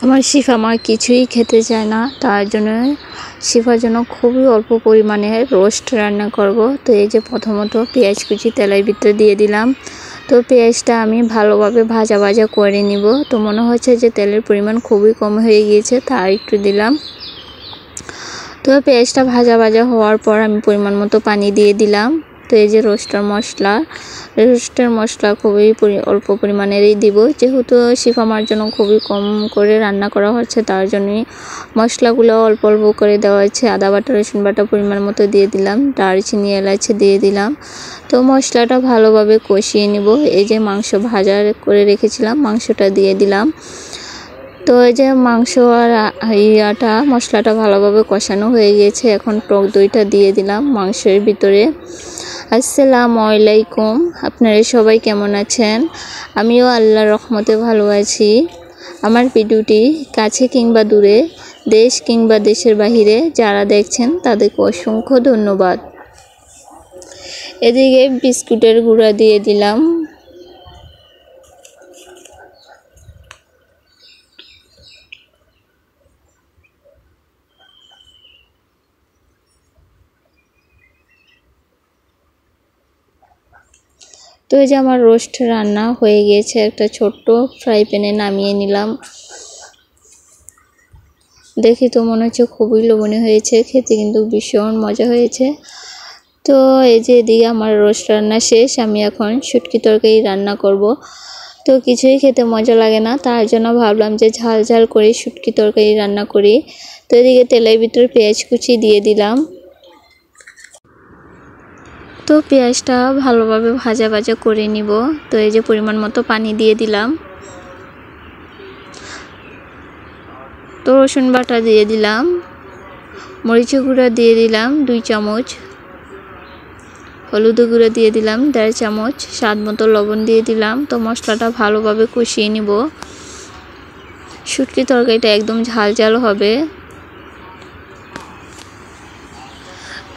আমার শিফা মা কিছুই খেতে চায় না, তার জন্য শিফার জন্য খুবই অল্প পরিমাণে রোস্ট রান্না করব। তো এই যে প্রথমত পেঁয়াজ কুচি তেলের ভিতরে দিয়ে দিলাম। তো পেঁয়াজটা আমি ভালোভাবে ভাজা ভাজা করে নিব। তো মনে হচ্ছে যে তেলের পরিমাণ খুবই কম হয়ে গিয়েছে, তার একটু দিলাম। তো পেঁয়াজটা ভাজা ভাজা হওয়ার পর আমি পরিমাণ মতো পানি দিয়ে দিলাম। তো এই যে রোস্টের মশলা খুবই অল্প পরিমাণেরই দিব, যেহেতু শিফা মার জন্য খুবই কম করে রান্না করা হচ্ছে, তার জন্যই মশলাগুলো অল্প অল্প করে দেওয়া হচ্ছে। আদা বাটা রসুন বাটা পরিমাণ মতো দিয়ে দিলাম, দারচিনি এলাচি দিয়ে দিলাম। তো মশলাটা ভালোভাবে কষিয়ে নিব। এই যে মাংস ভাজা করে রেখেছিলাম, মাংসটা দিয়ে দিলাম। তো এই যে মাংস আর মশলাটা ভালোভাবে কষানো হয়ে গিয়েছে, এখন টক দইটা দিয়ে দিলাম মাংসের ভিতরে। আসসালামু আলাইকুম, আপনারা সবাই কেমন আছেন? আমিও আল্লাহর রহমতে ভালো আছি। আমার ভিডিওটি কাছে কিংবা দূরে, দেশ কিংবা দেশের বাহিরে যারা দেখছেন তাদেরকে অসংখ্য ধন্যবাদ। এদিকে বিস্কুটের গুঁড়া দিয়ে দিলাম। তো এই যে আমার রোস্ট রান্না হয়ে গিয়েছে, একটা ছোট্ট ফ্রাই প্যানে নামিয়ে নিলাম। দেখি তো মনে হচ্ছে খুবই লোভনীয় হয়েছে, খেতে কিন্তু ভীষণ মজা হয়েছে। তো এই যে এদিকে আমার রোস্ট রান্না শেষ, আমি এখন শুটকি তরকারি রান্না করব। তো কিছুই খেতে মজা লাগে না, তার জন্য ভাবলাম যে ঝাল ঝাল করে শুটকি তরকারি রান্না করি। তো এদিকে তেলের ভিতরে পেঁয়াজ কুচি দিয়ে দিলাম। তো পেঁয়াজটা ভালোভাবে ভাজা ভাজা করে নিব। তো এই যে পরিমাণ মতো পানি দিয়ে দিলাম। তো রসুন বাটা দিয়ে দিলাম, মরিচের গুঁড়া দিয়ে দিলাম 2 চামচ, হলুদ গুঁড়া দিয়ে দিলাম 1.5 চামচ, স্বাদ মতো লবণ দিয়ে দিলাম। তো মশলাটা ভালোভাবে কষিয়ে নিব। শুটকি তরকারিটা একদম ঝাল ঝাল হবে।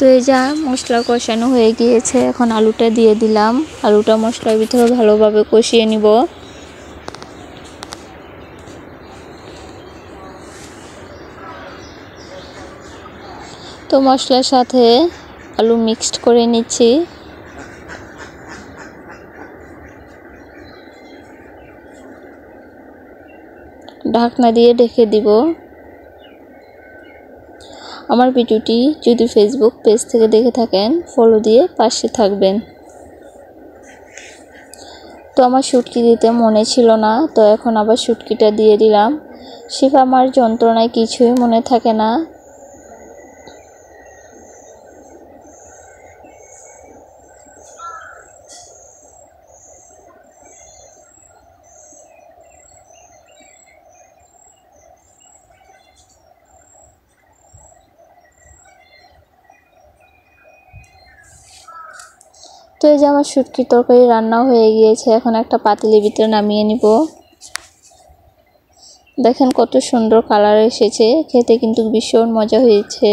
তো এই যা মশলা কষানো হয়ে গিয়েছে, এখন আলুটা দিয়ে দিলাম। আলুটা মশলার ভিতরে ভালোভাবে কষিয়ে নিব। তো মশলার সাথে আলু মিক্সড করে নিচ্ছি। ঢাকনা দিয়ে ঢেকে দিব। আমার ভিডিওটি যদি ফেসবুক পেজ থেকে দেখে থাকেন, ফলো দিয়ে পাশে থাকবেন। তো আমার শুটকি দিতে মনে ছিল না, তো এখন আবার শুটকিটা দিয়ে দিলাম। শিফা আমার যন্ত্রণায় কিছুই মনে থাকে না। তো এই যে আমার শুটকি তরকারি রান্না হয়ে গিয়েছে, এখন একটা পাতিলের ভিতরে নামিয়ে নিব। দেখেন কত সুন্দর কালার এসেছে, খেতে কিন্তু ভীষণ মজা হয়েছে।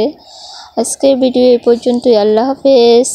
আজকের ভিডিও এই পর্যন্তই। আল্লাহ হাফেজ।